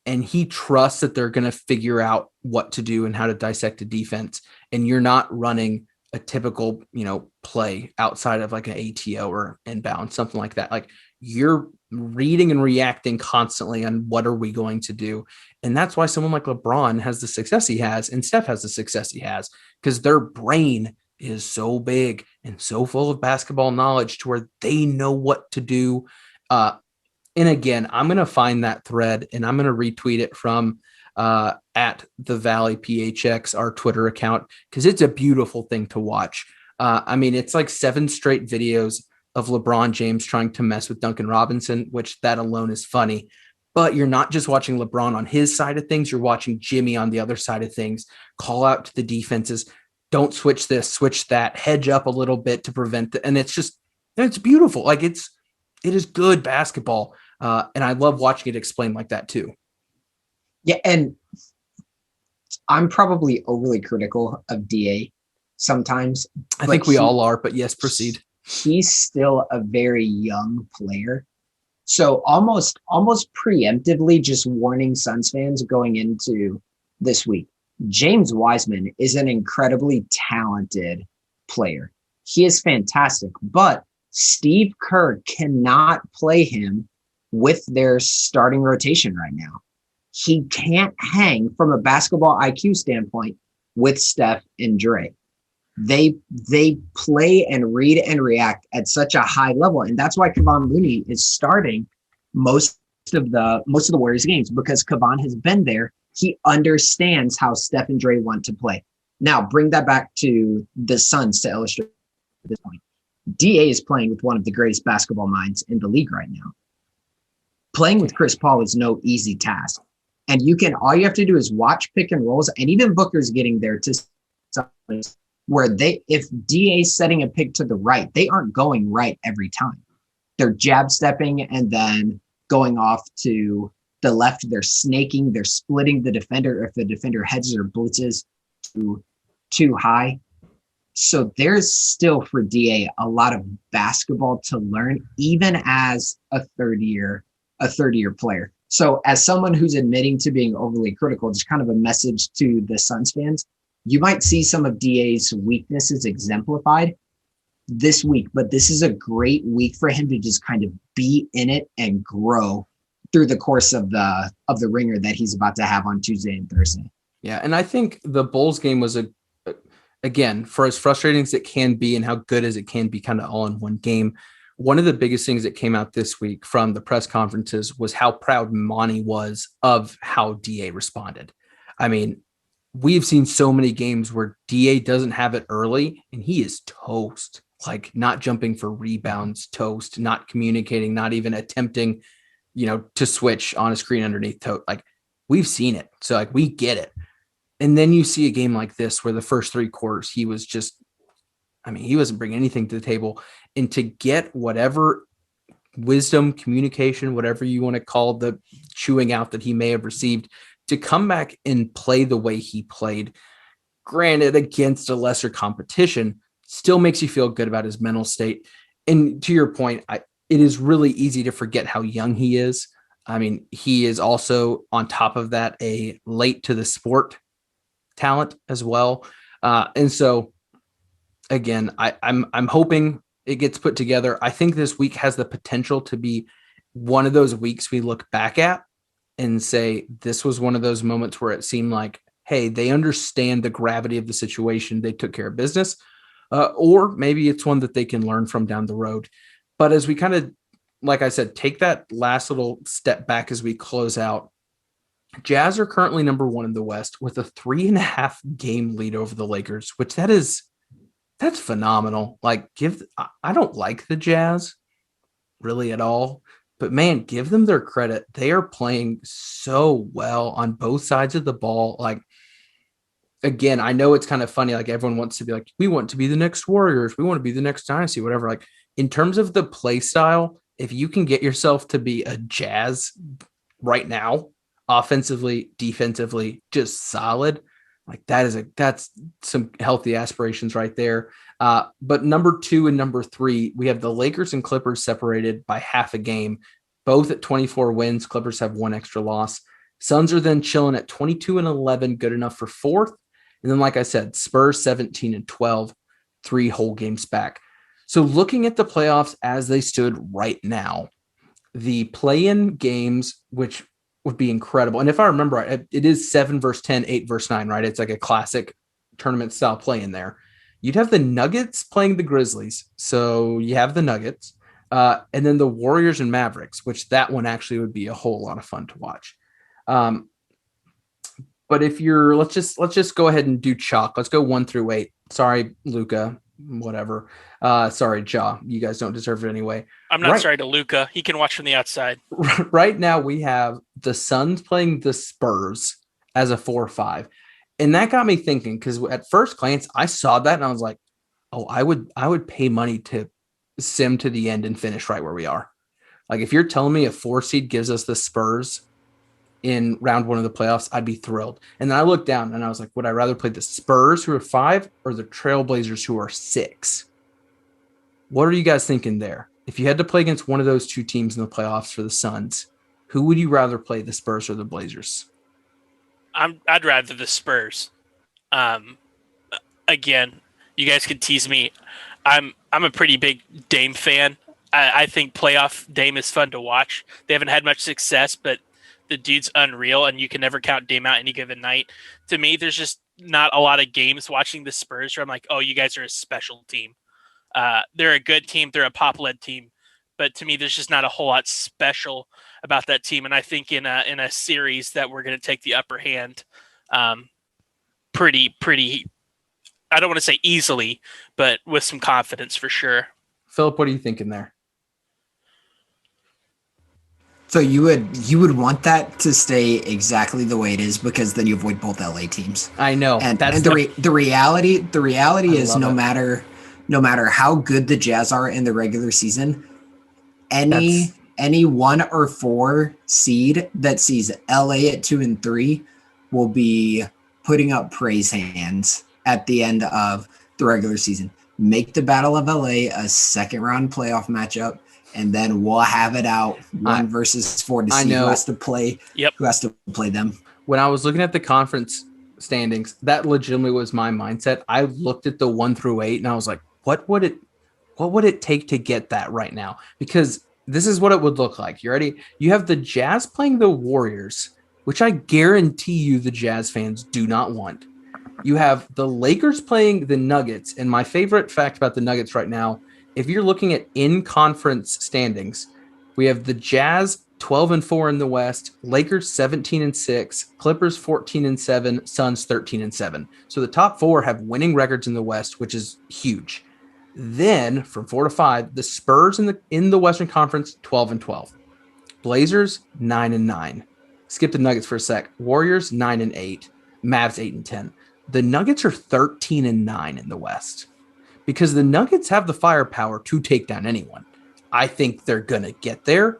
and he trusts that they're going to figure out what to do and how to dissect a defense. And you're not running a typical, play outside of like an ATO or inbound, something like that. Like you're reading and reacting constantly on what are we going to do. And that's why someone like LeBron has the success he has and Steph has the success he has, because their brain is so big and so full of basketball knowledge to where they know what to do. And again, I'm going to find that thread and I'm going to retweet it from at the Valley PHX, our Twitter account, because it's a beautiful thing to watch. It's like 7 straight videos of LeBron James trying to mess with Duncan Robinson, which that alone is funny. But you're not just watching LeBron on his side of things. You're watching Jimmy on the other side of things, call out to the defenses. Don't switch this, switch that, hedge up a little bit to prevent and it's beautiful. Like it is good basketball. And I love watching it explained like that too. Yeah. And I'm probably overly critical of DA sometimes. I think we all are, but yes, proceed. He's still a very young player. So almost preemptively just warning Suns fans going into this week. James Wiseman is an incredibly talented player. He is fantastic, but Steve Kerr cannot play him with their starting rotation right now. He can't hang from a basketball IQ standpoint with Steph and Dre. They play and read and react at such a high level. And that's why Kevon Looney is starting most of the Warriors games, because Kevon has been there. He understands how Steph and Dre want to play. Now, bring that back to the Suns to illustrate this point. DA is playing with one of the greatest basketball minds in the league right now. Playing with Chris Paul is no easy task. And all you have to do is watch pick and rolls, and even Booker's getting there to where if DA's setting a pick to the right, they aren't going right every time. They're jab stepping and then going off to the left. They're snaking, they're splitting the defender if the defender hedges or blitzes too high. So there's still for DA a lot of basketball to learn, even as a third year player. So as someone who's admitting to being overly critical, just kind of a message to the Suns fans, you might see some of DA's weaknesses exemplified this week, but this is a great week for him to just kind of be in it and grow through the course of the ringer that he's about to have on Tuesday and Thursday. Yeah. And I think the Bulls game was again, for as frustrating as it can be and how good as it can be kind of all in one game, one of the biggest things that came out this week from the press conferences was how proud Monty was of how DA responded. I mean, we've seen so many games where DA doesn't have it early and he is toast, like not jumping for rebounds, toast, not communicating, not even attempting, to switch on a screen underneath toast. Like we've seen it. So like we get it. And then you see a game like this where the first 3 quarters, he wasn't bringing anything to the table. And to get whatever wisdom, communication, whatever you want to call the chewing out that he may have received, to come back and play the way he played, granted against a lesser competition, still makes you feel good about his mental state. And to your point, it is really easy to forget how young he is. I mean, he is also on top of that, a late to the sport talent as well. And so again, I'm hoping it gets put together. I think this week has the potential to be one of those weeks we look back at and say, this was one of those moments where it seemed like, hey, they understand the gravity of the situation. They took care of business. Or maybe it's one that they can learn from down the road. But as we kind of, like I said, take that last little step back as we close out, Jazz are currently number 1 in the West with a 3.5 game lead over the Lakers, which that's phenomenal. Like I don't like the Jazz really at all, but man, give them their credit. They are playing so well on both sides of the ball. Like, again, I know it's kind of funny. Like everyone wants to be like, we want to be the next Warriors. We want to be the next dynasty, whatever. Like in terms of the play style, if you can get yourself to be a Jazz right now, offensively, defensively, just solid. Like that's some healthy aspirations right there. But number 2 and number 3, we have the Lakers and Clippers separated by half a game, both at 24 wins. Clippers have 1 extra loss. Suns are then chilling at 22 and 11, good enough for 4th. And then, like I said, Spurs 17 and 12, 3 whole games back. So looking at the playoffs as they stood right now, the play-in games, which would be incredible. And if I remember right, it is 7 versus 10, 8 versus 9, right? It's like a classic tournament style play in there. You'd have the Nuggets playing the Grizzlies. So you have the Nuggets, and then the Warriors and Mavericks, which that one actually would be a whole lot of fun to watch. But if you're, let's just go ahead and do chalk. Let's go 1 through 8. Sorry, Luca, whatever. Sorry, Ja. You guys don't deserve it anyway. I'm not sorry to Luca. He can watch from the outside. Right now, we have the Suns playing the Spurs as a 4-5. And that got me thinking, because at first glance, I saw that and I was like, oh, I would pay money to sim to the end and finish right where we are. Like, if you're telling me a 4 seed gives us the Spurs in round 1 of the playoffs, I'd be thrilled. And then I looked down and I was like, would I rather play the Spurs who are 5 or the Trailblazers who are 6? What are you guys thinking there? If you had to play against one of those 2 teams in the playoffs for the Suns, who would you rather play, the Spurs or the Blazers? I'd rather the Spurs. Again, you guys can tease me. I'm a pretty big Dame fan. I think playoff Dame is fun to watch. They haven't had much success, but the dude's unreal, and you can never count Dame out any given night. To me, there's just not a lot of games watching the Spurs where I'm like, oh, you guys are a special team. They're a good team. They're a pop-led team. But to me, there's just not a whole lot special about that team. And I think in a series that we're going to take the upper hand pretty, I don't want to say easily, but with some confidence for sure. Philip, what are you thinking there? So you would want that to stay exactly the way it is, because then you avoid both LA teams. I know. And the reality is no matter how good the Jazz are in the regular season, any 1 or 4 seed that sees LA at 2 and 3 will be putting up praise hands at the end of the regular season. Make the Battle of LA a second round playoff matchup, and then we'll have it out 1 versus 4 to see who has to play. Yep. Who has to play them. When I was looking at the conference standings, that legitimately was my mindset. I looked at the 1 through 8 and I was like, what would it take to get that right now? Because this is what it would look like. You ready? You have the Jazz playing the Warriors, which I guarantee you the Jazz fans do not want. You have the Lakers playing the Nuggets. And my favorite fact about the Nuggets right now, if you're looking at in-conference standings, we have the Jazz 12 and 4 in the West, Lakers 17 and 6, Clippers 14 and 7, Suns 13 and 7. So the top 4 have winning records in the West, which is huge. Then from 4 to 5, the Spurs in the Western Conference 12 and 12, Blazers 9 and 9. Skip the Nuggets for a sec. Warriors 9 and 8, Mavs 8 and 10. The Nuggets are 13 and 9 in the West, because the Nuggets have the firepower to take down anyone. I think they're going to get there.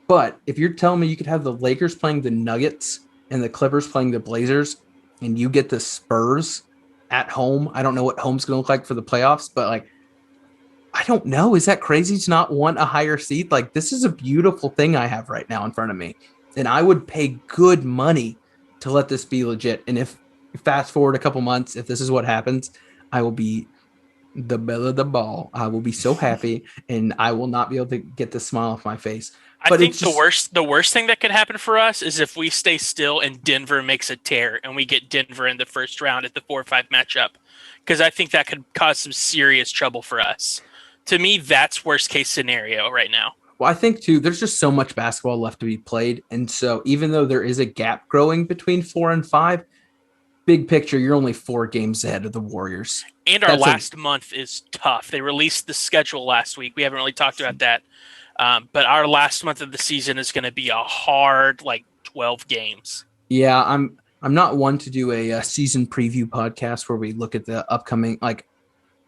But if you're telling me you could have the Lakers playing the Nuggets and the Clippers playing the Blazers, and you get the Spurs at home, I don't know what home's going to look like for the playoffs, but like, I don't know. Is that crazy to not want a higher seed? Like, this is a beautiful thing I have right now in front of me. And I would pay good money to let this be legit. And if fast forward a couple months, if this is what happens, I will be the belle of the ball. I will be so happy, and I will not be able to get the smile off my face. But I think the worst thing that could happen for us is if we stay still and Denver makes a tear and we get Denver in the first round at the 4-5 matchup, because I think that could cause some serious trouble for us. To me, that's worst case scenario right now. Well, I think too, there's just so much basketball left to be played. And so even though there is a gap growing between 4 and 5, big picture, you're only 4 games ahead of the Warriors. And our last month is tough. They released the schedule last week. We haven't really talked about that. But our last month of the season is going to be a hard, 12 games. Yeah, I'm not one to do a season preview podcast where we look at the upcoming,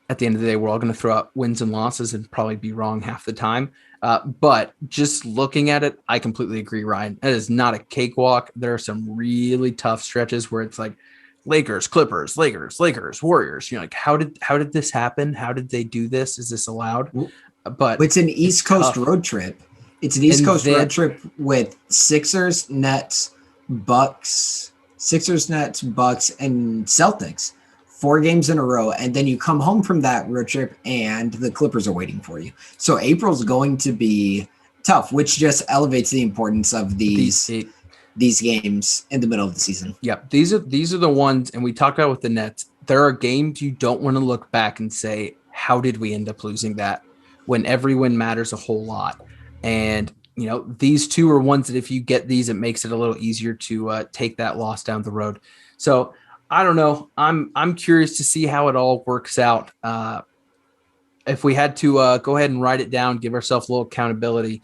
at the end of the day, we're all going to throw out wins and losses and probably be wrong half the time. But just looking at it, I completely agree, Ryan. It is not a cakewalk. There are some really tough stretches where it's like Lakers, Clippers, Lakers, Warriors. Like, how did this happen? How did they do this? Is this allowed? But it's an East Coast road trip. It's an East Coast road trip with Sixers, Nets, Bucks, and Celtics. 4 games in a row, and then you come home from that road trip and the Clippers are waiting for you. So April's going to be tough, which just elevates the importance of these games in the middle of the season. Yep. These are the ones, and we talked about with the Nets. There are games you don't want to look back and say, how did we end up losing that, when every win matters a whole lot. And these two are ones that if you get these, it makes it a little easier to take that loss down the road. So I don't know. I'm curious to see how it all works out. If we had to go ahead and write it down, give ourselves a little accountability.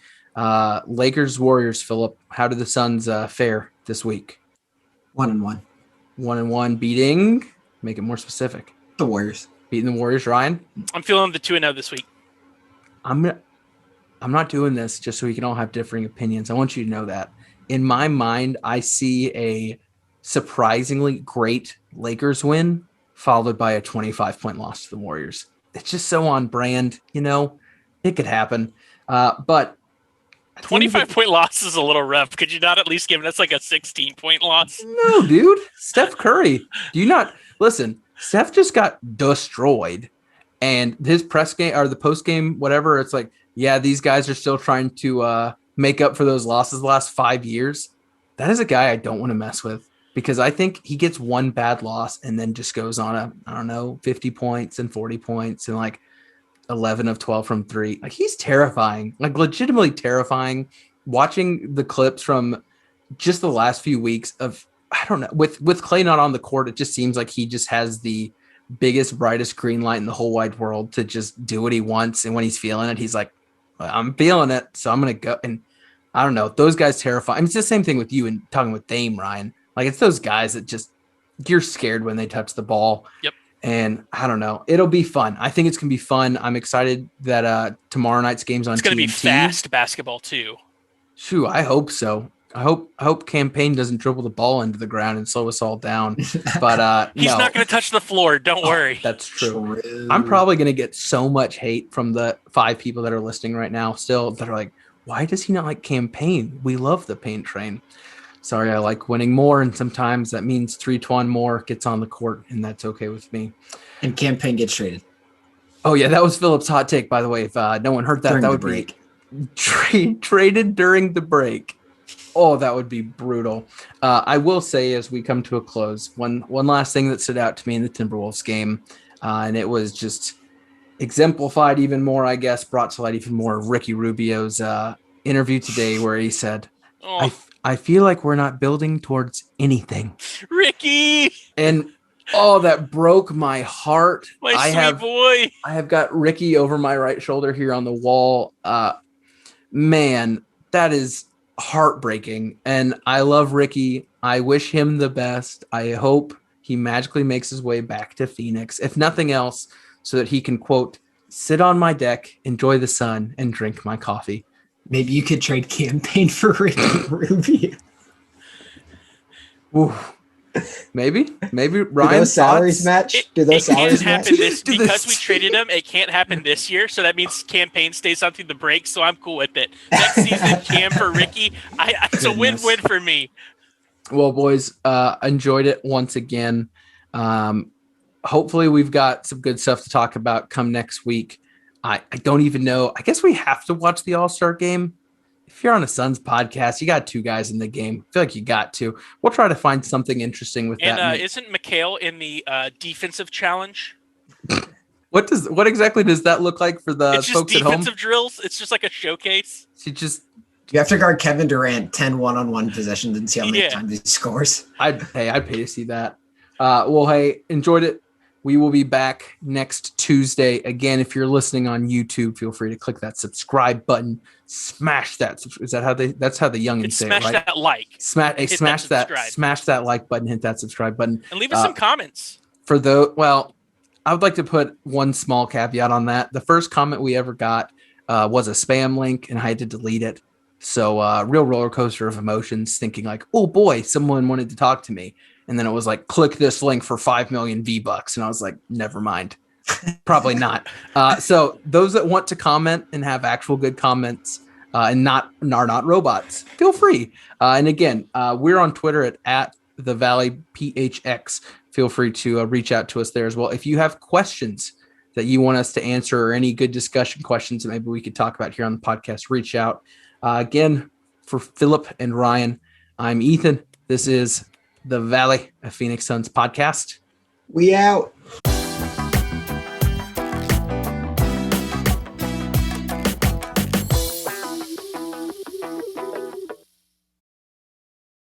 Lakers, Warriors, Philip, how did the Suns fare this week? 1-1. 1-1 beating, make it more specific. The Warriors. Beating the Warriors, Ryan? I'm feeling the 2-0 this week. I'm not doing this just so we can all have differing opinions. I want you to know that. In my mind, I see a surprisingly great Lakers win followed by a 25-point loss to the Warriors. It's just so on brand, it could happen. But 25-point loss is a little rough. Could you not at least give us like a 16-point loss? No, dude. Steph Curry. Do you not listen? Steph just got destroyed, and his press game or the post game, whatever. It's like, yeah, these guys are still trying to make up for those losses the last 5 years. That is a guy I don't want to mess with. Because I think he gets one bad loss and then just goes on 50 points and 40 points and like 11 of 12 from 3. Like, he's terrifying, like legitimately terrifying. Watching the clips from just the last few weeks of, I don't know, with Clay not on the court, it just seems like he just has the biggest, brightest green light in the whole wide world to just do what he wants. And when he's feeling it, he's like, I'm feeling it, so I'm going to go. And I don't know, those guys terrify. I mean, it's the same thing with you and talking with Dame, Ryan. Like, it's those guys that just, you're scared when they touch the ball. Yep. And I don't know. It'll be fun. I think it's going to be fun. I'm excited that tomorrow night's game's on TNT. It's going to be fast basketball, too. Shoo, I hope so. I hope Campaign doesn't dribble the ball into the ground and slow us all down. But he's not going to touch the floor. Don't worry. That's true. I'm probably going to get so much hate from the 5 people that are listening right now still that are like, why does he not like Campaign? We love the paint train. Sorry, I like winning more, and sometimes that means 3-1 more gets on the court, and that's okay with me. And Campaign gets traded. Oh, yeah, that was Philip's hot take, by the way. If no one heard that, that would break. Be traded during the break. Oh, that would be brutal. I will say, as we come to a close, one last thing that stood out to me in the Timberwolves game, and it was just exemplified even more, I guess, brought to light even more, Ricky Rubio's interview today where he said, I feel like we're not building towards anything. Ricky! And that broke my heart. My sweet boy. I have got Ricky over my right shoulder here on the wall. Man, that is heartbreaking. And I love Ricky. I wish him the best. I hope he magically makes his way back to Phoenix, if nothing else, so that he can, quote, sit on my deck, enjoy the sun, and drink my coffee. Maybe you could trade Campaign for Ricky Rubio. Ooh. Maybe Ryan. Do those salaries match? It can't happen because we traded him. It can't happen this year, so that means Campaign stays on through the break. So I'm cool with it. Next season, Cam for Ricky. It's a win-win for me. Well, boys, enjoyed it once again. Hopefully, we've got some good stuff to talk about come next week. I don't even know. I guess we have to watch the All-Star game. If you're on a Suns podcast, you got 2 guys in the game. I feel like you got to. We'll try to find something interesting with that. And isn't Mikhail in the defensive challenge? What exactly does that look like for the folks at home? Defensive drills. It's just like a showcase. You have to guard Kevin Durant 10 one-on-one possessions and see how many times he scores. I'd pay to see that. Well, hey, enjoyed it. We will be back next Tuesday. Again, if you're listening on YouTube, feel free to click that subscribe button. Smash that. Is that how that's how the youngins say it, right? Smash that like. Smash that like button, hit that subscribe button. And leave us some comments. For those, well, I would like to put one small caveat on that. The first comment we ever got was a spam link, and I had to delete it. So real roller coaster of emotions, thinking like, oh boy, someone wanted to talk to me. And then it was like, click this link for 5 million V-Bucks. And I was like, never mind. Probably not. So those that want to comment and have actual good comments and are not robots, feel free. And again, we're on Twitter at the Valley PHX. Feel free to reach out to us there as well. If you have questions that you want us to answer or any good discussion questions that maybe we could talk about here on the podcast, reach out. Again, for Philip and Ryan, I'm Ethan. This is the Valley of Phoenix Suns podcast. We out.